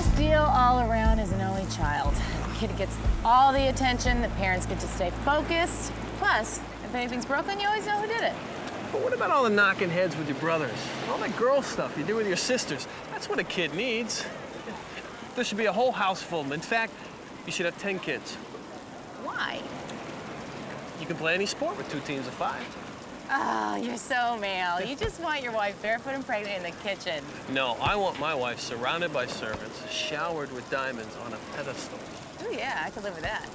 Best deal all around as an only child. The kid gets all the attention, the parents get to stay focused. Plus, if anything's broken, you always know who did it. But what about all the knocking heads with your brothers? All that girl stuff you do with your sisters? That's what a kid needs. There should be a whole house full of them. In fact, you should have 10 kids. Why? You can play any sport with 2 teams of 5. Oh, you're so male. You just want your wife barefoot and pregnant in the kitchen. No, I want my wife surrounded by servants, showered with diamonds on a pedestal. Oh, yeah, I could live with that.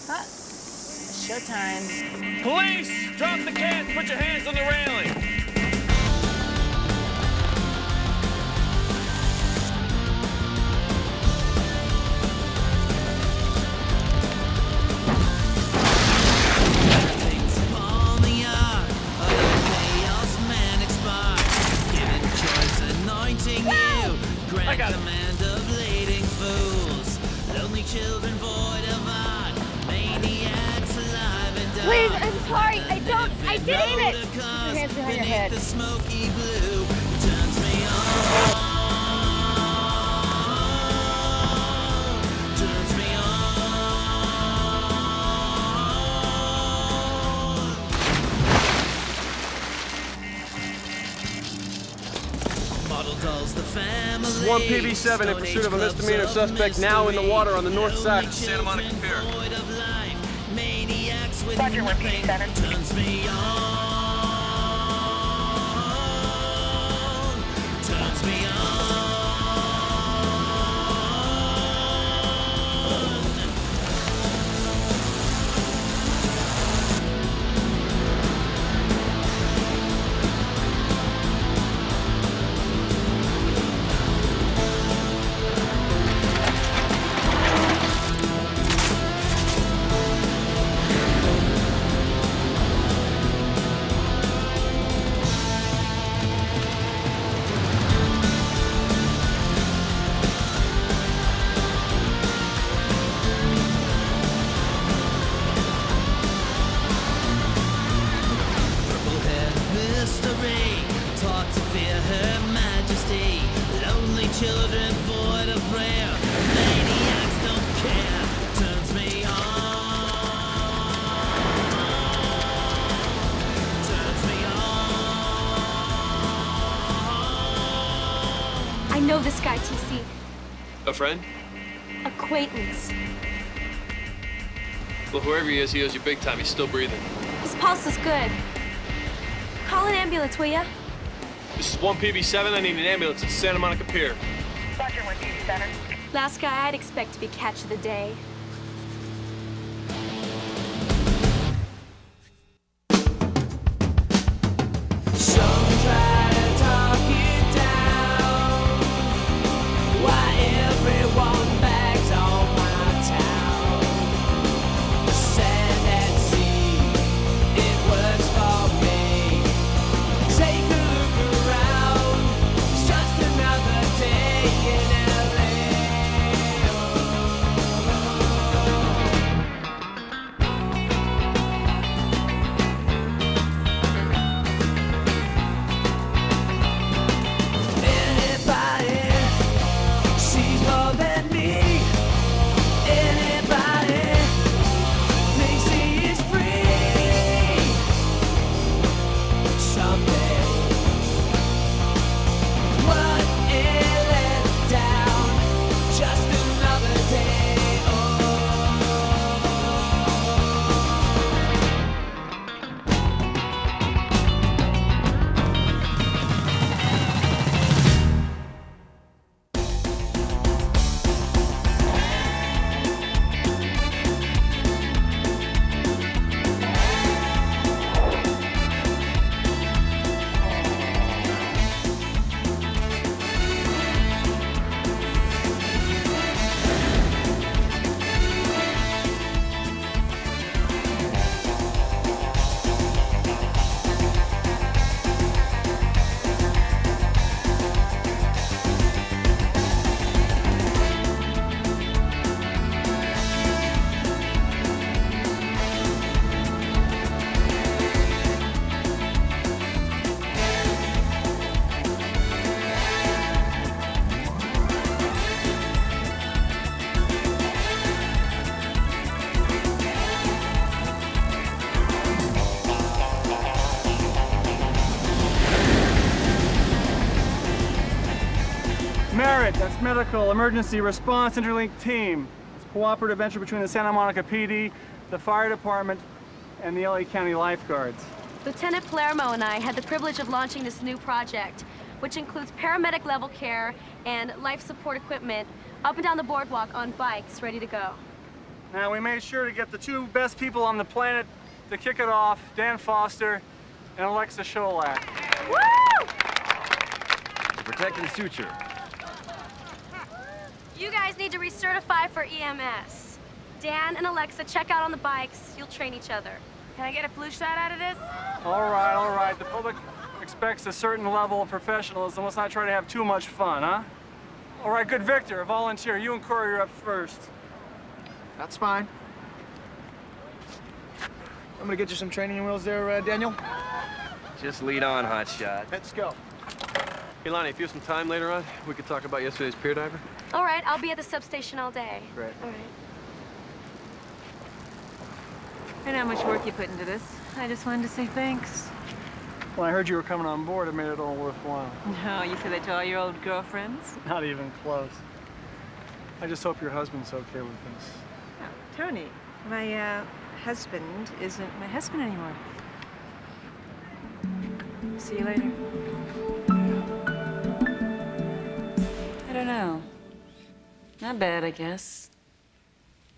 But, showtime. Police! Drop the cans! Put your hands on the railing! I got it. Please, I'm sorry. I didn't mean it. Put your hands behind your head. The smoky blue turns me on. Turns me on. Model dolls, the family. This is 1PB7 in pursuit of a misdemeanor suspect now in the water on the north side of Santa Monica Pier. Roger, 1PB7. Turns me on. Turns me on. Children void of prayer, maniacs don't care. Turns me on. Turns me on. I know this guy, TC. A friend? Acquaintance. Well, whoever he owes you big time. He's still breathing. His pulse is good. Call an ambulance, will ya? This is 1PB7. I need an ambulance at Santa Monica Pier. Roger, 1PB7. Last guy I'd expect to be catch of the day. MERIT, that's Medical Emergency Response Interlinked Team. It's a cooperative venture between the Santa Monica PD, the Fire Department, and the LA County Lifeguards. Lieutenant Palermo and I had the privilege of launching this new project, which includes paramedic level care and life support equipment up and down the boardwalk on bikes ready to go. Now, we made sure to get the two best people on the planet to kick it off, Dan Foster and Alexa Sholak. Woo! Protecting the suture. You guys need to recertify for EMS. Dan and Alexa check out on the bikes. You'll train each other. Can I get a flu shot out of this? All right. The public expects a certain level of professionalism. Let's not try to have too much fun, huh? All right, good. Victor, a volunteer. You and Corey are up first. That's fine. I'm gonna get you some training wheels there, Daniel. Just lead on, hotshot. Let's go. Hey, Lonnie, if you have some time later on, we could talk about yesterday's pier diver. All right, I'll be at the substation all day. Great. All right. I know how much work you put into this. I just wanted to say thanks. When I heard you were coming on board, it made it all worthwhile. No, you said that to all your old girlfriends? Not even close. I just hope your husband's okay with this. Oh, Tony, my husband isn't my husband anymore. See you later. I don't know. Not bad, I guess.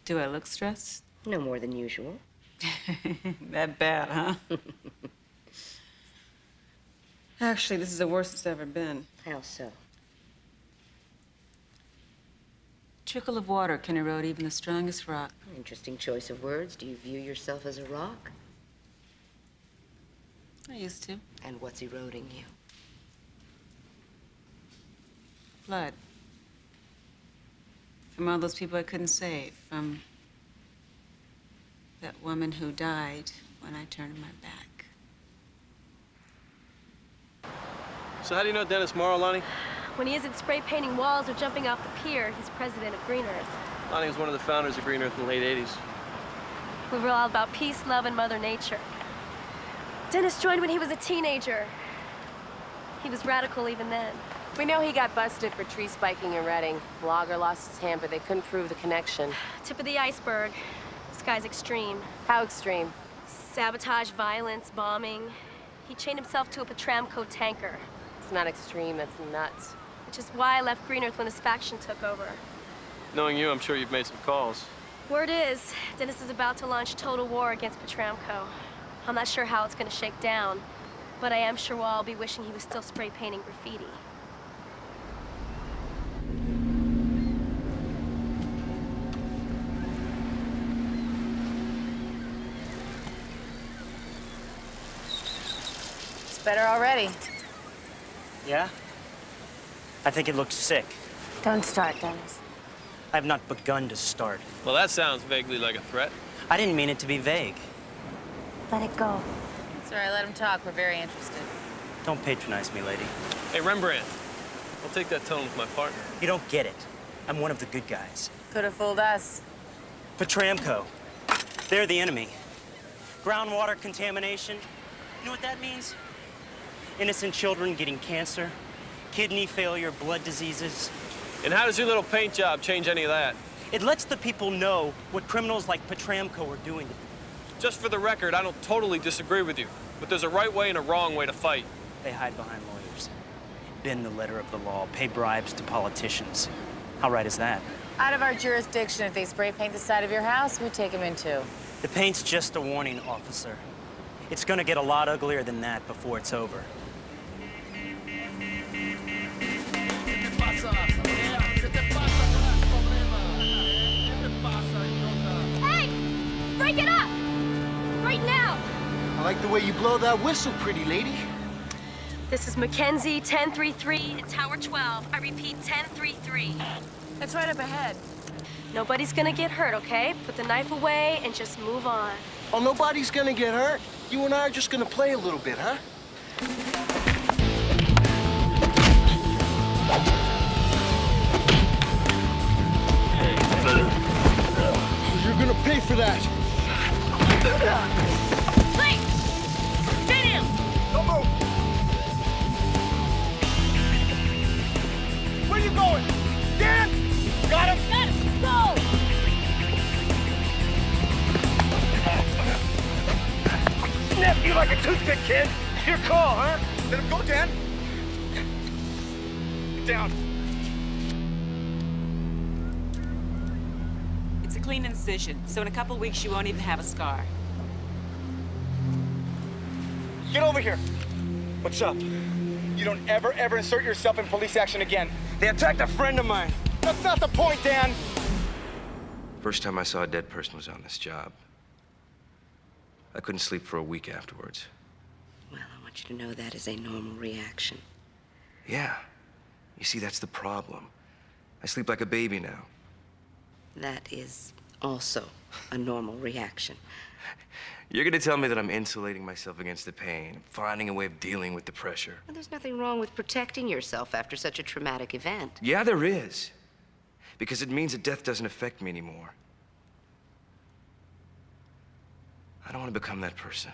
Do I look stressed? No more than usual. That bad, huh? Actually, this is the worst it's ever been. How so? Trickle of water can erode even the strongest rock. Interesting choice of words. Do you view yourself as a rock? I used to. And what's eroding you? Blood. From all those people I couldn't save. From that woman who died when I turned my back. So how do you know Dennis Morrow, Lonnie? When he isn't spray painting walls or jumping off the pier, he's president of Green Earth. Lonnie was one of the founders of Green Earth in the late 80s. We were all about peace, love, and Mother Nature. Dennis joined when he was a teenager. He was radical even then. We know he got busted for tree spiking in Reading. Logger lost his hand, but they couldn't prove the connection. Tip of the iceberg. This guy's extreme. How extreme? Sabotage, violence, bombing. He chained himself to a Petramco tanker. It's not extreme, that's nuts. Which is why I left Green Earth when his faction took over. Knowing you, I'm sure you've made some calls. Word is, Dennis is about to launch total war against Petramco. I'm not sure how it's gonna shake down, but I am sure we'll all be wishing he was still spray painting graffiti. It's better already. Yeah? I think it looks sick. Don't start, Dennis. I have not begun to start. Well, that sounds vaguely like a threat. I didn't mean it to be vague. Let it go. It's all right, let him talk. We're very interested. Don't patronize me, lady. Hey, Rembrandt, I'll take that tone with my partner. You don't get it. I'm one of the good guys. Could have fooled us. Petramco. They're the enemy. Groundwater contamination. You know what that means? Innocent children getting cancer, kidney failure, blood diseases. And how does your little paint job change any of that? It lets the people know what criminals like Petramco are doing. Just for the record, I don't totally disagree with you, but there's a right way and a wrong way to fight. They hide behind lawyers, bend the letter of the law, pay bribes to politicians. How right is that? Out of our jurisdiction, if they spray paint the side of your house, we take them in too. The paint's just a warning, officer. It's gonna get a lot uglier than that before it's over. Hey! Break it up! Right now! I like the way you blow that whistle, pretty lady. This is Mackenzie, 1033 at Tower 12. I repeat, 1033. It's right up ahead. Nobody's gonna get hurt, okay? Put the knife away and just move on. Oh, nobody's gonna get hurt. You and I are just gonna play a little bit, huh? You're gonna pay for that. Please! Get him! Don't move. Where you going? toothpick, kid. Your call, huh? Let him go, Dan. Get down. It's a clean incision, so in a couple weeks you won't even have a scar. Get over here. What's up? You don't ever insert yourself in police action again. They attacked a friend of mine. That's not the point, Dan. First time I saw a dead person was on this job. I couldn't sleep for a week afterwards. Well, I want you to know that is a normal reaction. Yeah. You see, that's the problem. I sleep like a baby now. That is also a normal reaction. You're gonna tell me that I'm insulating myself against the pain, finding a way of dealing with the pressure. Well, there's nothing wrong with protecting yourself after such a traumatic event. Yeah, there is. Because it means that death doesn't affect me anymore. I don't want to become that person.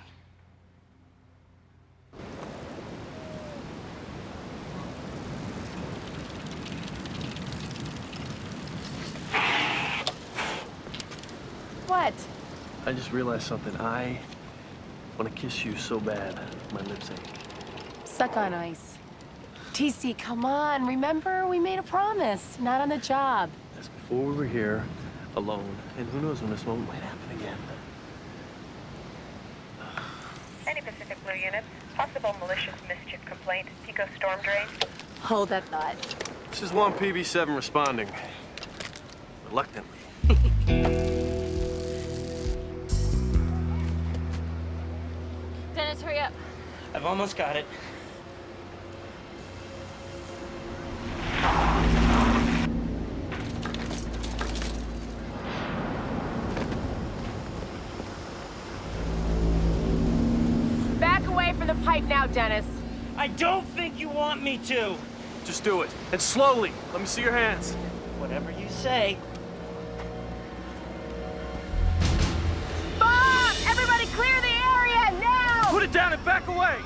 What? I just realized something. I want to kiss you so bad. My lips ache. Suck on ice. TC, come on. Remember, we made a promise. Not on the job. That's before we were here, alone. And who knows when this moment might happen again. Any Pacific Blue units, possible malicious mischief complaint, Pico storm drain. Hold that thought. This is 1 PB7 responding. Reluctantly. Dennis, hurry up. I've almost got it. Back away from the pipe now, Dennis. I don't think you want me to. Just do it. And slowly. Let me see your hands. Whatever you say. Bob! Everybody clear the area now! Put it down and back away!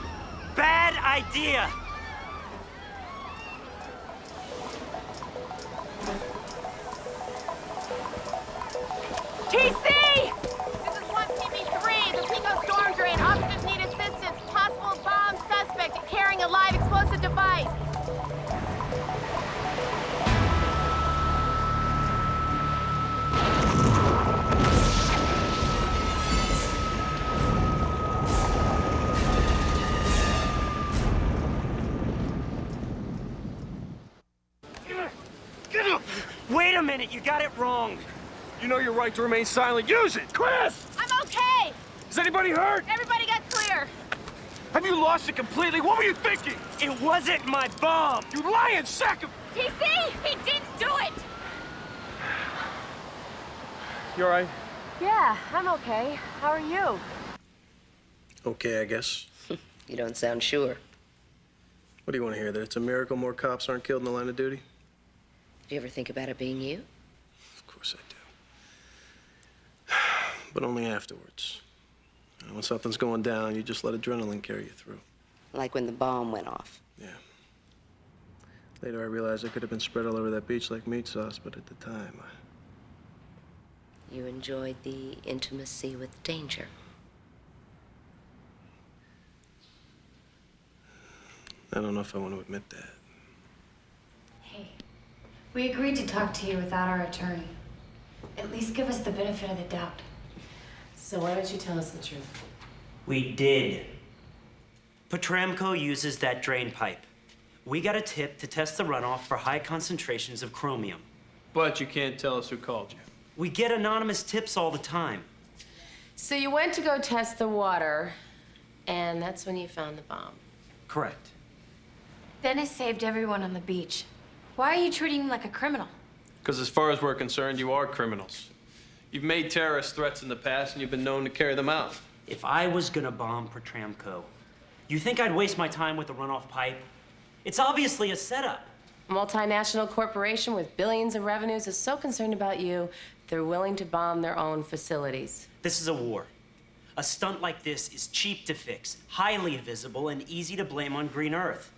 Bad idea. TC! This is 1 PB3, the Pico storm drain. Officers need assistance. Possible bomb suspect carrying a live explosive device. Wait a minute, you got it wrong. You know your right to remain silent. Use it! Chris! I'm okay! Is anybody hurt? Everybody got clear. Have you lost it completely? What were you thinking? It wasn't my bomb. You lying sack of... TC! He didn't do it! You all right? Yeah, I'm okay. How are you? Okay, I guess. You don't sound sure. What do you want to hear? That it's a miracle more cops aren't killed in the line of duty? Do you ever think about it being you? Of course I do. But only afterwards. When something's going down, you just let adrenaline carry you through. Like when the bomb went off. Yeah. Later I realized I could have been spread all over that beach like meat sauce, but at the time, You enjoyed the intimacy with danger. I don't know if I want to admit that. Hey, we agreed to talk to you without our attorney. At least give us the benefit of the doubt. So why don't you tell us the truth? We did. Petramco uses that drain pipe. We got a tip to test the runoff for high concentrations of chromium. But you can't tell us who called you. We get anonymous tips all the time. So you went to go test the water, and that's when you found the bomb. Correct. Dennis saved everyone on the beach. Why are you treating him like a criminal? Because as far as we're concerned, you are criminals. You've made terrorist threats in the past, and you've been known to carry them out. If I was gonna bomb Petramco, you think I'd waste my time with the runoff pipe? It's obviously a setup. A multinational corporation with billions of revenues is so concerned about you, they're willing to bomb their own facilities. This is a war. A stunt like this is cheap to fix, highly visible, and easy to blame on Green Earth.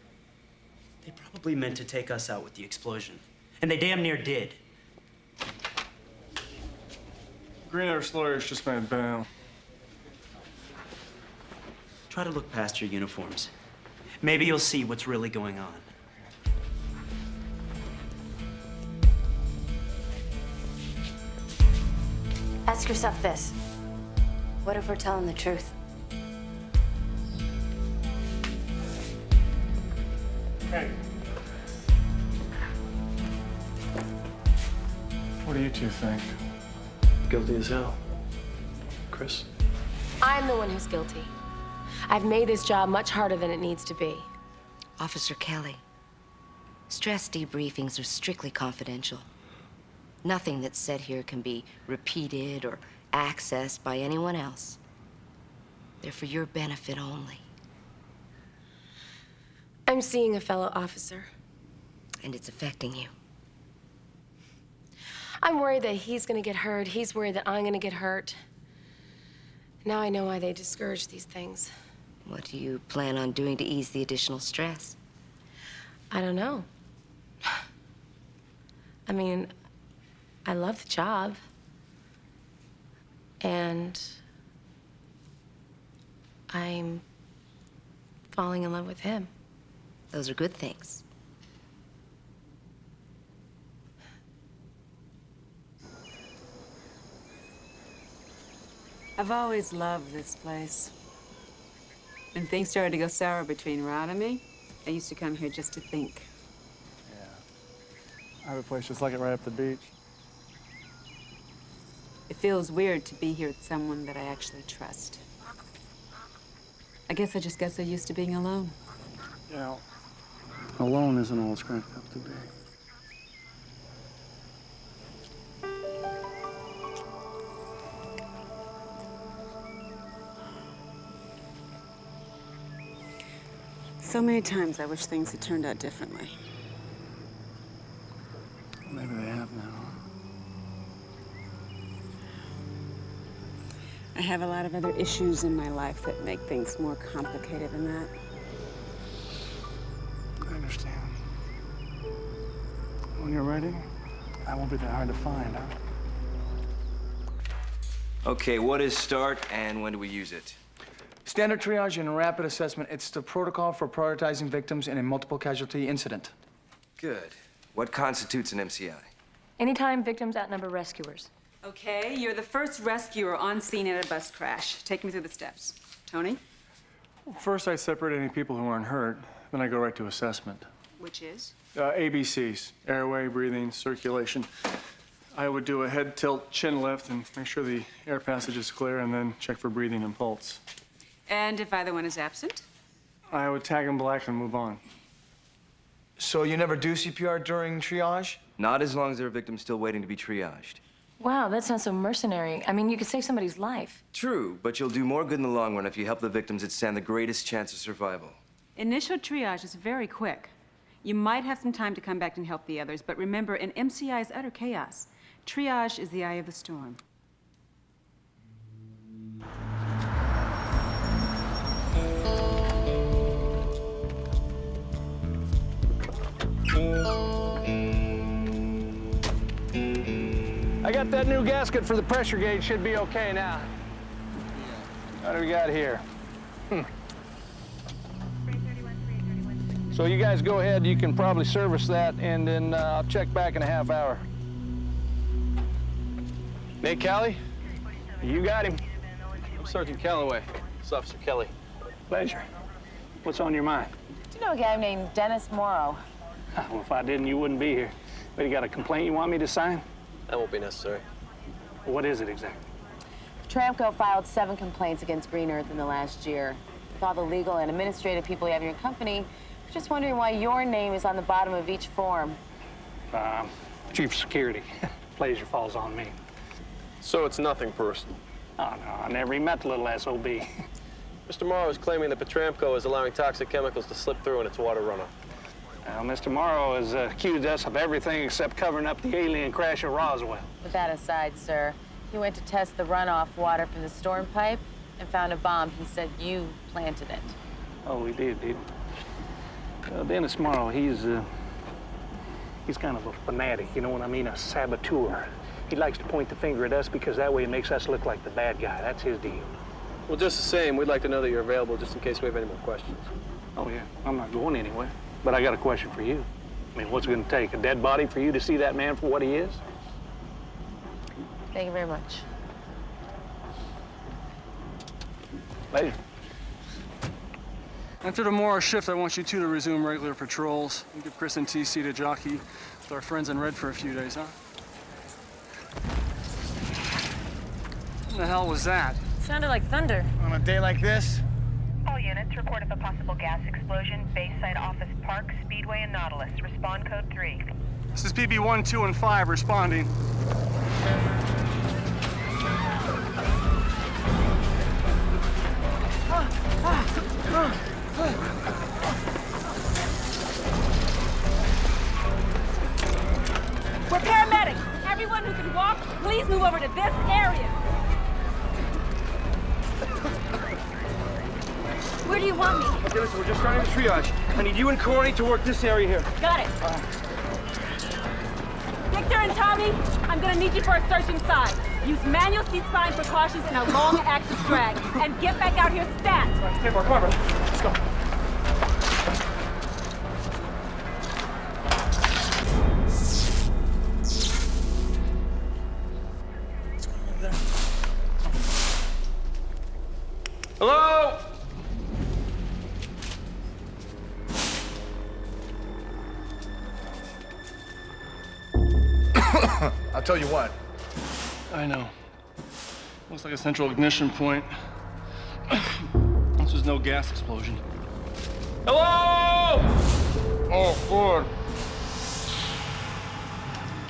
They probably meant to take us out with the explosion, and they damn near did. Green Earth's lawyers just made bail. Try to look past your uniforms. Maybe you'll see what's really going on. Ask yourself this. What if we're telling the truth? Hey. What do you two think? Guilty as hell. Chris? I'm the one who's guilty. I've made this job much harder than it needs to be. Officer Kelly, stress debriefings are strictly confidential. Nothing that's said here can be repeated or accessed by anyone else. They're for your benefit only. I'm seeing a fellow officer. And it's affecting you. I'm worried that he's gonna get hurt. He's worried that I'm gonna get hurt. Now I know why they discourage these things. What do you plan on doing to ease the additional stress? I don't know. I mean, I love the job. And I'm falling in love with him. Those are good things. I've always loved this place. When things started to go sour between Rod and me, I used to come here just to think. Yeah. I have a place just like it right up the beach. It feels weird to be here with someone that I actually trust. I guess I just got so used to being alone. Yeah. Alone isn't all it's cracked up to be. So many times I wish things had turned out differently. Maybe they have now. I have a lot of other issues in my life that make things more complicated than that. I understand. When you're ready, I won't be that hard to find, huh? Okay, what is START and when do we use it? Standard triage and rapid assessment. It's the protocol for prioritizing victims in a multiple casualty incident. Good. What constitutes an MCI? Anytime victims outnumber rescuers. Okay, you're the first rescuer on scene in a bus crash. Take me through the steps. Tony? First, I separate any people who aren't hurt. Then I go right to assessment. Which is? ABCs, airway, breathing, circulation. I would do a head tilt, chin lift, and make sure the air passage is clear, and then check for breathing and pulse. And if either one is absent? I would tag them black and move on. So you never do CPR during triage? Not as long as there are victims still waiting to be triaged. Wow, that sounds so mercenary. I mean, you could save somebody's life. True, but you'll do more good in the long run if you help the victims that stand the greatest chance of survival. Initial triage is very quick. You might have some time to come back and help the others, but remember, an MCI is utter chaos. Triage is the eye of the storm. I got that new gasket for the pressure gauge. Should be okay now. What do we got here? So you guys go ahead. You can probably service that, and then I'll check back in a half hour. Nate Calley? You got him. I'm Sergeant Calloway. It's Officer Kelly. Pleasure. What's on your mind? Do you know a guy named Dennis Morrow? Well, if I didn't, you wouldn't be here. But you got a complaint you want me to sign? That won't be necessary. What is it exactly? Tramco filed 7 complaints against Green Earth in the last year. With all the legal and administrative people you have in your company, I'm just wondering why your name is on the bottom of each form. Chief of Security. Pleasure falls on me. So it's nothing personal. Oh, no, I never even met the little SOB. Mr. Morrow is claiming that Petramco is allowing toxic chemicals to slip through in its water runoff. Well, Mr. Morrow has accused us of everything except covering up the alien crash at Roswell. With that aside, sir, he went to test the runoff water from the storm pipe and found a bomb. He said you planted it. Oh, we did. Dennis Morrow, he's kind of a fanatic, you know what I mean? A saboteur. He likes to point the finger at us because that way it makes us look like the bad guy. That's his deal. Well, just the same, we'd like to know that you're available just in case we have any more questions. Oh, yeah. I'm not going anywhere. But I got a question for you. I mean, what's it going to take? A dead body for you to see that man for what he is? Thank you very much. Later. After tomorrow's shift, I want you two to resume regular patrols and give Chris and TC to jockey with our friends in Red for a few days, huh? What the hell was that? Sounded like thunder. On a day like this? All units, report of a possible gas explosion, Bayside Office Park, Speedway, and Nautilus. Respond code 3. This is PB 1, 2, and 5 responding. We're paramedics. Everyone who can walk, please move over to this area. Where do you want me? Okay, listen, we're just starting the triage. I need you and Corey to work this area here. Got it. Victor and Tommy, I'm gonna need you for a search inside. Use manual seat spine precautions and a long axis drag. And get back out here stat. All right, stand by. Come on, brother. Let's go. Hello? I'll tell you what. I know. Looks like a central ignition point. This was no gas explosion. Hello? Oh, good.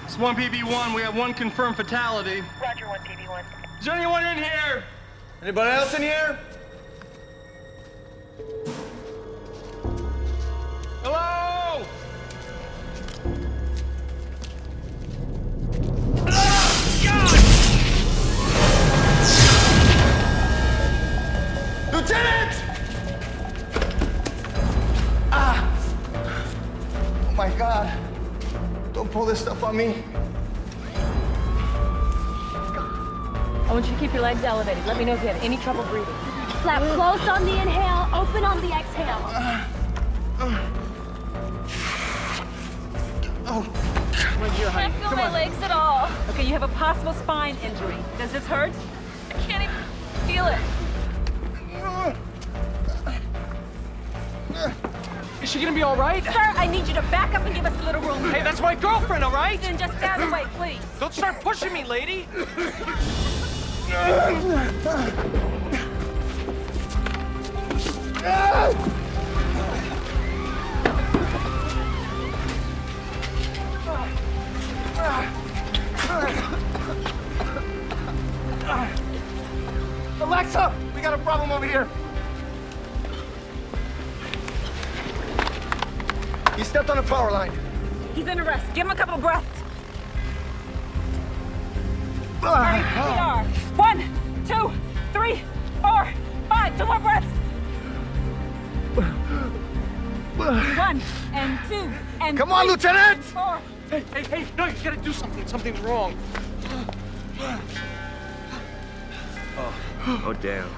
It's 1 PB1. We have one confirmed fatality. Roger, 1 PB1. Is there anyone in here? Anybody else in here? Hello? Lieutenant! Ah! Oh my God. Don't pull this stuff on me. I want you to keep your legs elevated. Let me know if you have any trouble breathing. Flap closed on the inhale, open on the exhale. Can't feel my legs at all. Okay, you have a possible spine injury. Does this hurt? I can't even feel it. Is she gonna be all right? Sir, I need you to back up and give us a little room. Hey, that's my girlfriend, all right? Then just stand away, please. Don't start pushing me, lady. Alexa, we got a problem over here. He stepped on a power line. He's in arrest. Give him a couple breaths. Hurry, CPR. 1, 2, 3, 4, 5. 2 more breaths. 1 and 2 and Come on, 3, Lieutenant! 4. Hey, no, you gotta do something. Something's wrong. Oh, damn.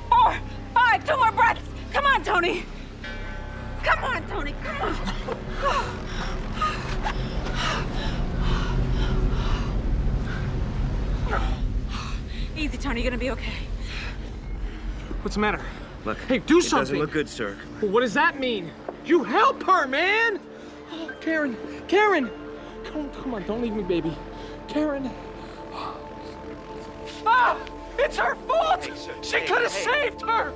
4, 5. 2 more breaths. Come on, Tony. Come on, Tony. Come on. Easy, Tony. You're gonna be okay. What's the matter? Look, Hey, do it something. doesn't look good, sir. Well, what does that mean? You help her, man! Oh, Karen, Karen! Come on, don't leave me, baby. Karen. Ah! It's her fault! She could have saved her!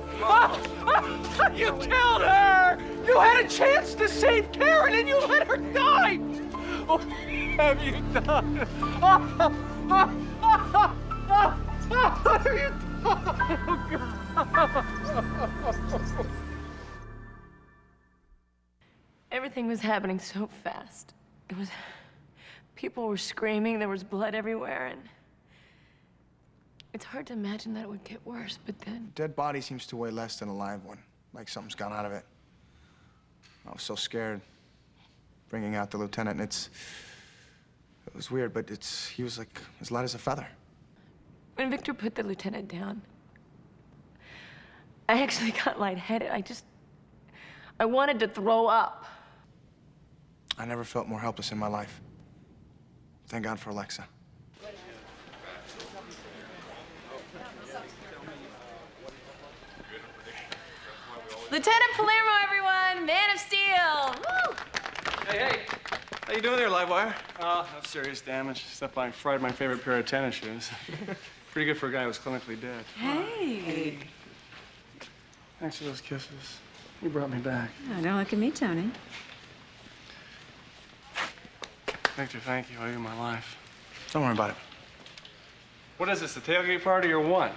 You killed her! You had a chance to save Karen and you let her die! What have you done? What have you done? Oh, God. Everything was happening so fast. It was... People were screaming, there was blood everywhere, and... It's hard to imagine that it would get worse, but then... Dead body seems to weigh less than a live one, like something's gone out of it. I was so scared bringing out the lieutenant, and it was weird, but he was like as light as a feather. When Victor put the lieutenant down, I actually got lightheaded. I wanted to throw up. I never felt more helpless in my life. Thank God for Alexa. Lieutenant Palermo, everyone! Man of Steel! Woo! Hey. How you doing there, Livewire? Oh, no serious damage. Except I fried my favorite pair of tennis shoes. Pretty good for a guy who was clinically dead. Hey. Thanks for those kisses. You brought me back. Oh, don't look at me, Tony. Victor, thank you. I owe you my life. Don't worry about it. What is this, a tailgate party or what?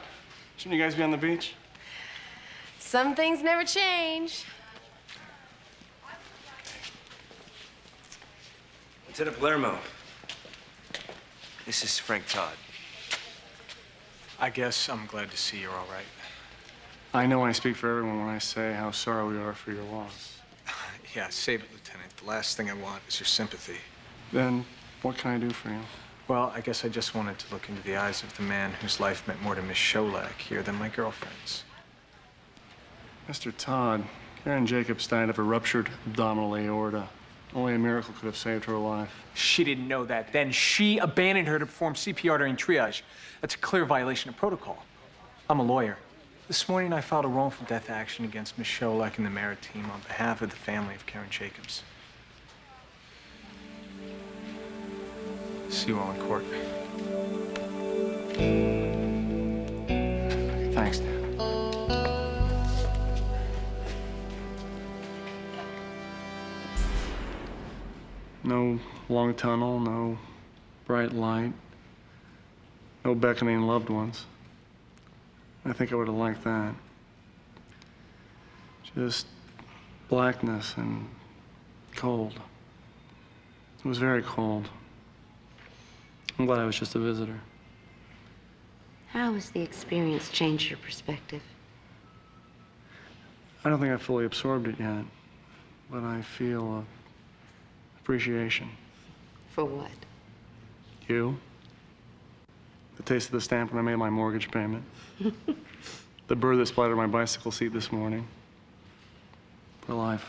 Shouldn't you guys be on the beach? Some things never change. Lieutenant Palermo, this is Frank Todd. I guess I'm glad to see you're all right. I know I speak for everyone when I say how sorry we are for your loss. Yeah, save it, Lieutenant. The last thing I want is your sympathy. Then, what can I do for you? Well, I guess I just wanted to look into the eyes of the man whose life meant more to Miss Sholak here than my girlfriend's. Mr. Todd, Karen Jacobs died of a ruptured abdominal aorta. Only a miracle could have saved her life. She didn't know that then. She abandoned her to perform CPR during triage. That's a clear violation of protocol. I'm a lawyer. This morning, I filed a wrongful death action against Miss Sholak and the merit team on behalf of the family of Karen Jacobs. See you all in court. Thanks, Dan. No long tunnel, no bright light, no beckoning loved ones. I think I would have liked that. Just blackness and cold. It was very cold. I'm glad I was just a visitor. How has the experience changed your perspective? I don't think I've fully absorbed it yet, but I feel appreciation. For what? You. The taste of the stamp when I made my mortgage payment. The bird that splattered my bicycle seat this morning. For life.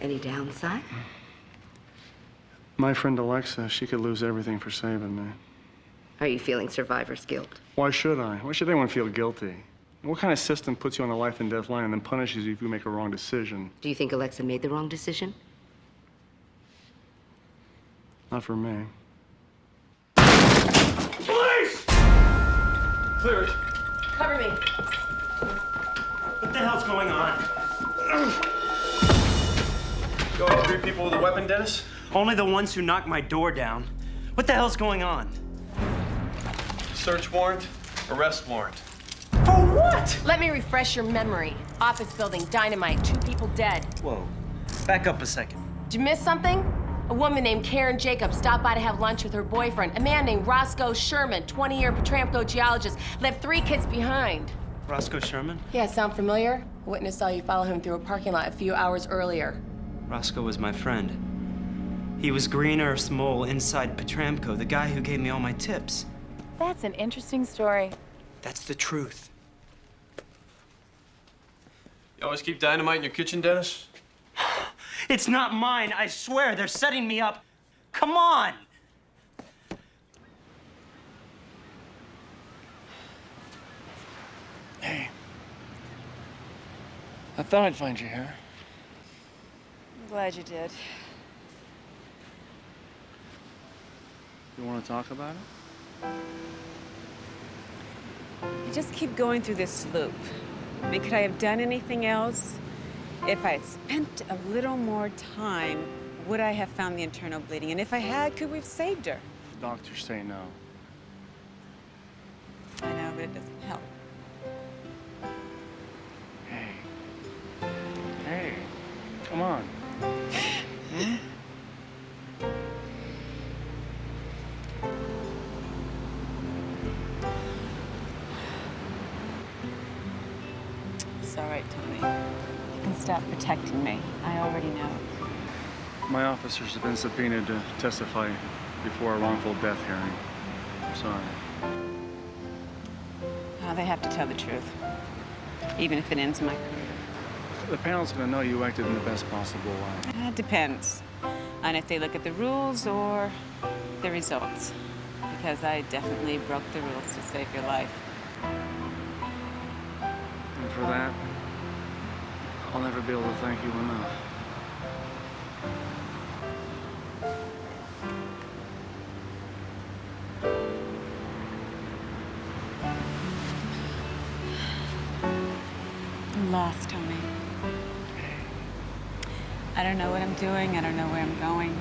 Any downside? My friend Alexa, she could lose everything for saving me. Are you feeling survivor's guilt? Why should I? Why should anyone feel guilty? What kind of system puts you on a life and death line and then punishes you if you make a wrong decision? Do you think Alexa made the wrong decision? Not for me. Police! Clear it. Cover me. What the hell's going on? You all 3 people with a weapon, Dennis? Only the ones who knocked my door down. What the hell's going on? Search warrant, arrest warrant. For what? Let me refresh your memory. Office building, dynamite, 2 people dead. Whoa. Back up a second. Did you miss something? A woman named Karen Jacobs stopped by to have lunch with her boyfriend. A man named Roscoe Sherman, 20-year Petramco geologist, left 3 kids behind. Roscoe Sherman? Yeah, sound familiar? A witness saw you follow him through a parking lot a few hours earlier. Roscoe was my friend. He was Green Earth's mole inside Petramco, the guy who gave me all my tips. That's an interesting story. That's the truth. You always keep dynamite in your kitchen, Dennis? It's not mine, I swear. They're setting me up. Come on! Hey. I thought I'd find you here. I'm glad you did. You want to talk about it? You just keep going through this loop. I mean, could I have done anything else? If I had spent a little more time, would I have found the internal bleeding? And if I had, could we have saved her? Doctors say no. I know, but it doesn't help. Hey, come on. Hmm? It's all right, Tony. You can stop protecting me. I already know. My officers have been subpoenaed to testify before a wrongful death hearing. I'm sorry. They have to tell the truth, even if it ends my career. The panel's gonna know you acted in the best possible way. It depends on if they look at the rules or the results, because I definitely broke the rules to save your life. And for that, I'll never be able to thank you enough. I'm lost, Tony. I don't know what I'm doing. I don't know where I'm going.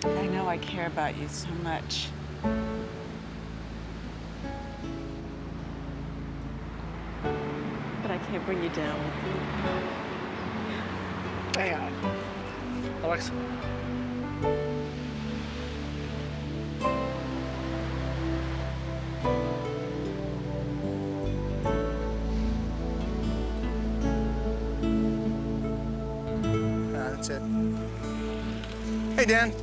I know I care about you so much. But I can't bring you down. Hang on. Alexa. That's it. Hey, Dan.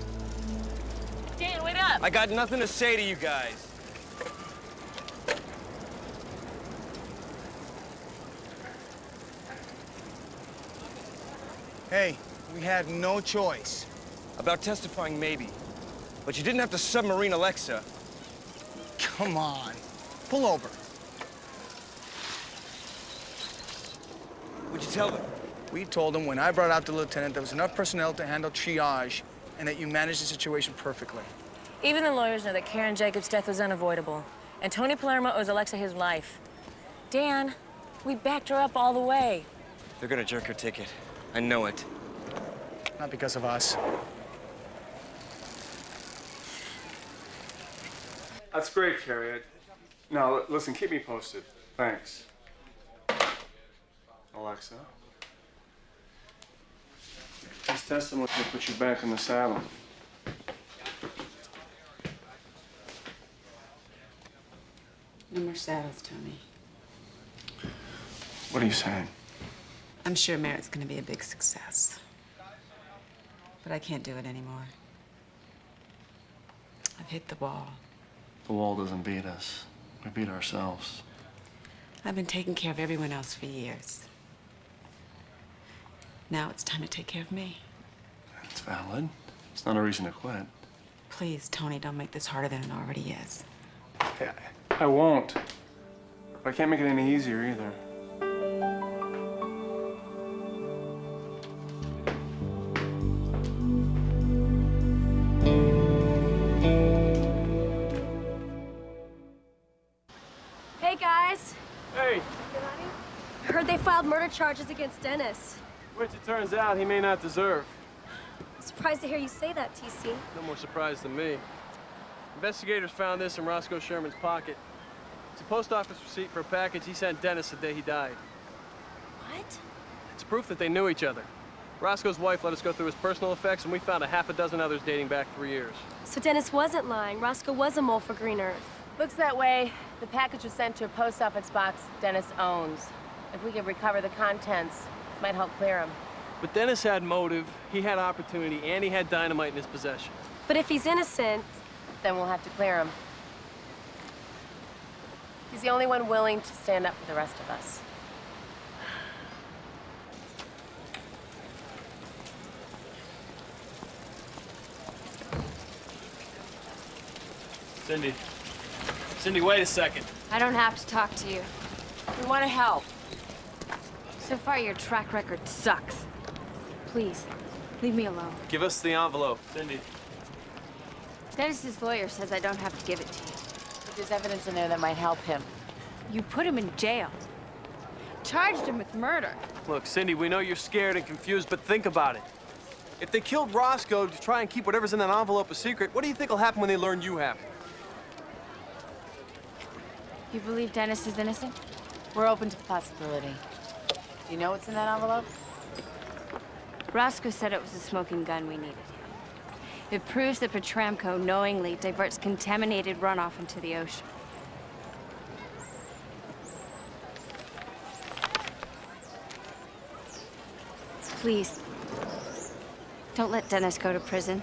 Dan, wait up! I got nothing to say to you guys. Hey, we had no choice. About testifying, maybe. But you didn't have to submarine Alexa. Come on. Pull over. What'd you tell them? We told them when I brought out the lieutenant, there was enough personnel to handle triage and that you managed the situation perfectly. Even the lawyers know that Karen Jacobs' death was unavoidable. And Tony Palermo owes Alexa his life. Dan, we backed her up all the way. They're gonna jerk her ticket. I know it. Not because of us. That's great, Carrie. Now, listen, keep me posted. Thanks. Alexa. This testimony will put you back in the saddle. No more saddles, Tony. What are you saying? I'm sure Merritt's gonna be a big success. But I can't do it anymore. I've hit the wall. The wall doesn't beat us. We beat ourselves. I've been taking care of everyone else for years. Now it's time to take care of me. It's valid. It's not a reason to quit. Please, Tony, don't make this harder than it already is. Yeah, I won't. But I can't make it any easier either. Hey, guys. Hey. I heard they filed murder charges against Dennis. Which it turns out he may not deserve. I'm surprised to hear you say that, TC. No more surprise than me. Investigators found this in Roscoe Sherman's pocket. It's a post office receipt for a package he sent Dennis the day he died. What? It's proof that they knew each other. Roscoe's wife let us go through his personal effects, and we found a half a dozen others dating back 3 years. So Dennis wasn't lying. Roscoe was a mole for Green Earth. Looks that way. The package was sent to a post office box Dennis owns. If we could recover the contents, might help clear him. But Dennis had motive, he had opportunity, and he had dynamite in his possession. But if he's innocent, then we'll have to clear him. He's the only one willing to stand up for the rest of us. Cindy. Cindy, wait a second. I don't have to talk to you. We want to help. So far, your track record sucks. Please, leave me alone. Give us the envelope. Cindy. Dennis's lawyer says I don't have to give it to you. But there's evidence in there that might help him. You put him in jail. Charged him with murder. Look, Cindy, we know you're scared and confused, but think about it. If they killed Roscoe to try and keep whatever's in that envelope a secret, what do you think will happen when they learn you have it? You believe Dennis is innocent? We're open to the possibility. Do you know what's in that envelope? Roscoe said it was a smoking gun we needed. It proves that Petramco knowingly diverts contaminated runoff into the ocean. Please, don't let Dennis go to prison.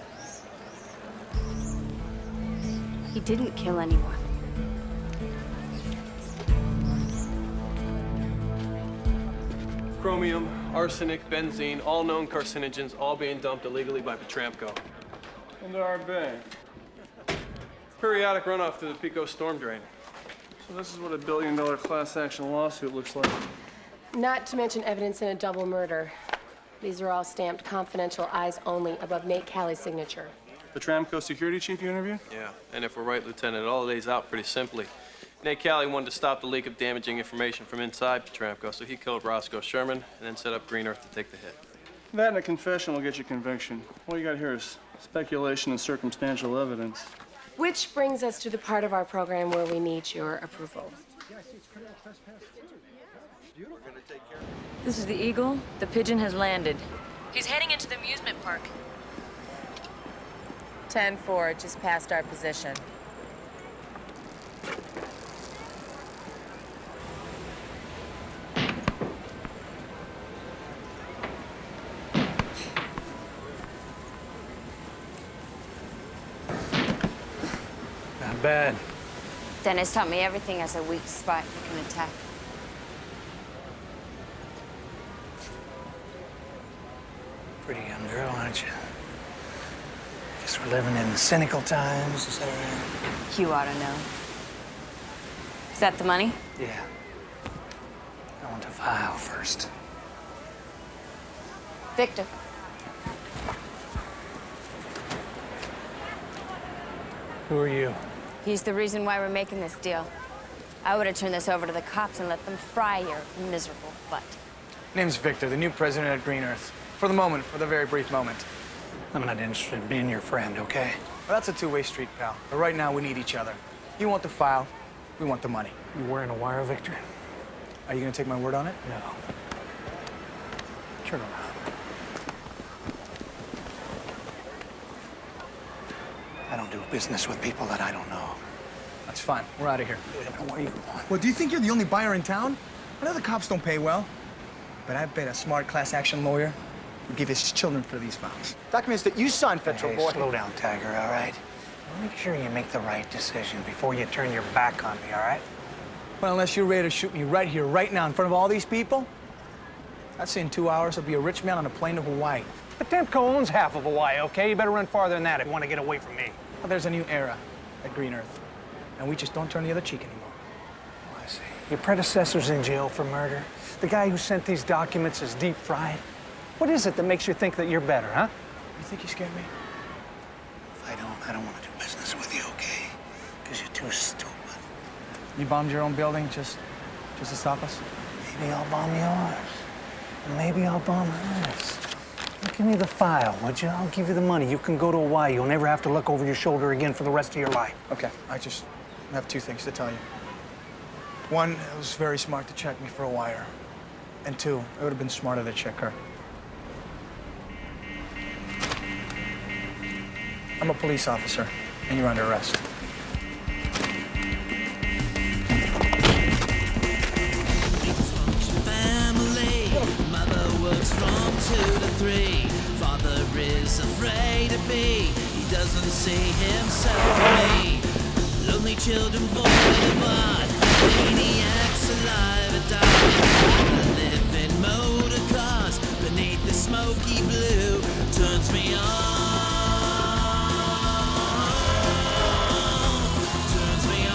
He didn't kill anyone. Chromium, arsenic, benzene, all known carcinogens, all being dumped illegally by Petramco. Into our bay. Periodic runoff to the Pico storm drain. So this is what a $1 billion class action lawsuit looks like. Not to mention evidence in a double murder. These are all stamped confidential, eyes only, above Nate Calley's signature. The Tramco security chief you interviewed? Yeah, and if we're right, Lieutenant, it all lays out pretty simply. Nate Calley wanted to stop the leak of damaging information from inside Petramco, so he killed Roscoe Sherman and then set up Green Earth to take the hit. That and a confession will get you conviction. All you got here is speculation and circumstantial evidence. Which brings us to the part of our program where we need your approval. This is the Eagle. The Pigeon has landed. He's heading into the amusement park. 10-4, just past our position. Not bad. Dennis taught me everything as a weak spot you can attack. Pretty young girl, aren't you? Guess we're living in cynical times, is that right? You ought to know. Is that the money? Yeah. I want to file first. Victor. Who are you? He's the reason why we're making this deal. I would have turned this over to the cops and let them fry your miserable butt. Name's Victor, the new president at Green Earth. For the moment, for the very brief moment. I'm not interested in being your friend, okay? Well, that's a two-way street, pal. But right now, we need each other. You want the file, we want the money. You wearing a wire, Victor? Are you gonna take my word on it? No. Turn around. I don't do business with people that I don't know. That's fine. We're out of here. Where are you going? Well, do you think you're the only buyer in town? I know the cops don't pay well, but I bet a smart class action lawyer would give his children for these files. Documents that you signed, Petro Hey, boy. slow down, Tiger, all right? Make sure you make the right decision before you turn your back on me, all right? Well, unless you're ready to shoot me right here, right now, in front of all these people, I'd say in 2 hours I'll be a rich man on a plane to Hawaii. But Temco owns half of Hawaii, okay? You better run farther than that if you want to get away from me. Well, there's a new era at Green Earth, and we just don't turn the other cheek anymore. Oh, I see. Your predecessor's in jail for murder. The guy who sent these documents is deep fried. What is it that makes you think that you're better, huh? You think you scared me? If I don't want to do business with you, okay? Because you're too stupid. You bombed your own building just to stop us? Maybe I'll bomb yours. And maybe I'll bomb hers. Give me the file, would you? I'll give you the money. You can go to Hawaii. You'll never have to look over your shoulder again for the rest of your life. Okay, I just have two things to tell you. One, it was very smart to check me for a wire. And two, it would have been smarter to check her. I'm a police officer, and you're under arrest. Works from 2 to 3. Father is afraid to be. He doesn't see himself in me. Lonely children void of art. Maniacs alive at dark. I live in motor cars beneath the smoky blue. Turns me on. Turns me on.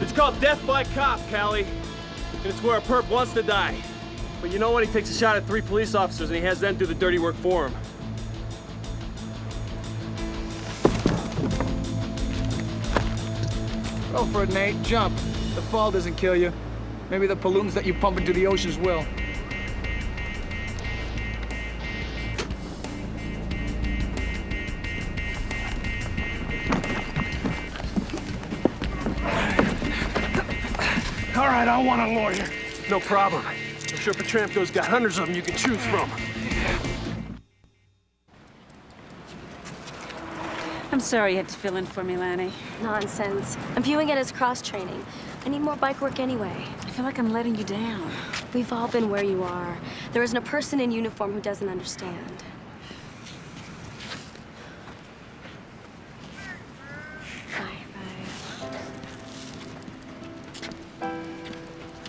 It's called death by cop, Callie. And it's where a perp wants to die. But you know what? He takes a shot at 3 police officers and he has them do the dirty work for him. Go for it, Nate. Jump. The fall doesn't kill you. Maybe the pollutants that you pump into the oceans will. All right, I want a lawyer. No problem. I'm sure Petramko's got hundreds of them you can choose from. I'm sorry you had to fill in for me, Lanny. Nonsense. I'm viewing it as cross-training. I need more bike work anyway. I feel like I'm letting you down. We've all been where you are. There isn't a person in uniform who doesn't understand.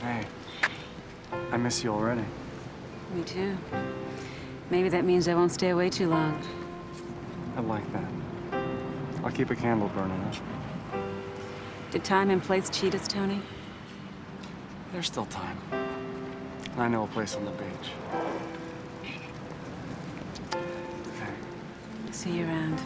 Hey, I miss you already. Me too. Maybe that means I won't stay away too long. I like that. I'll keep a candle burning. Did time and place cheat us, Tony? There's still time. I know a place on the beach. See you around.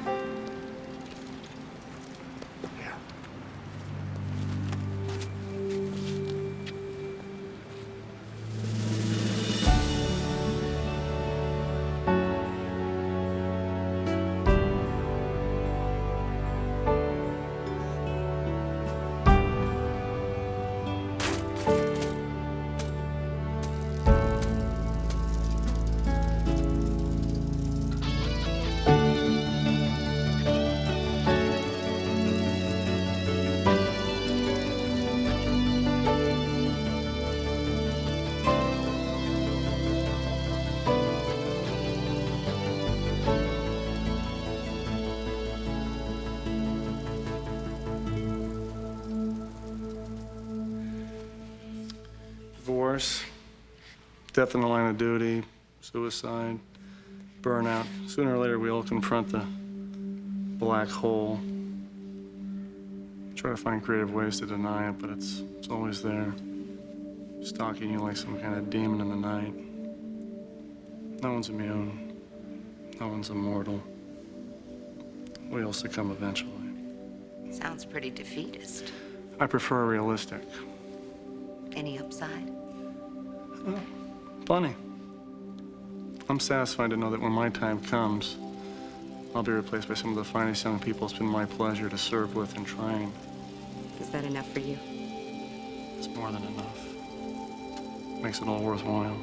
Divorce, death in the line of duty, suicide, burnout. Sooner or later, we all confront the black hole. Try to find creative ways to deny it, but it's always there, stalking you like some kind of demon in the night. No one's immune. No one's immortal. We all succumb eventually. Sounds pretty defeatist. I prefer realistic. Any upside? Plenty. I'm satisfied to know that when my time comes, I'll be replaced by some of the finest young people it's been my pleasure to serve with and train. Is that enough for you? It's more than enough. Makes it all worthwhile.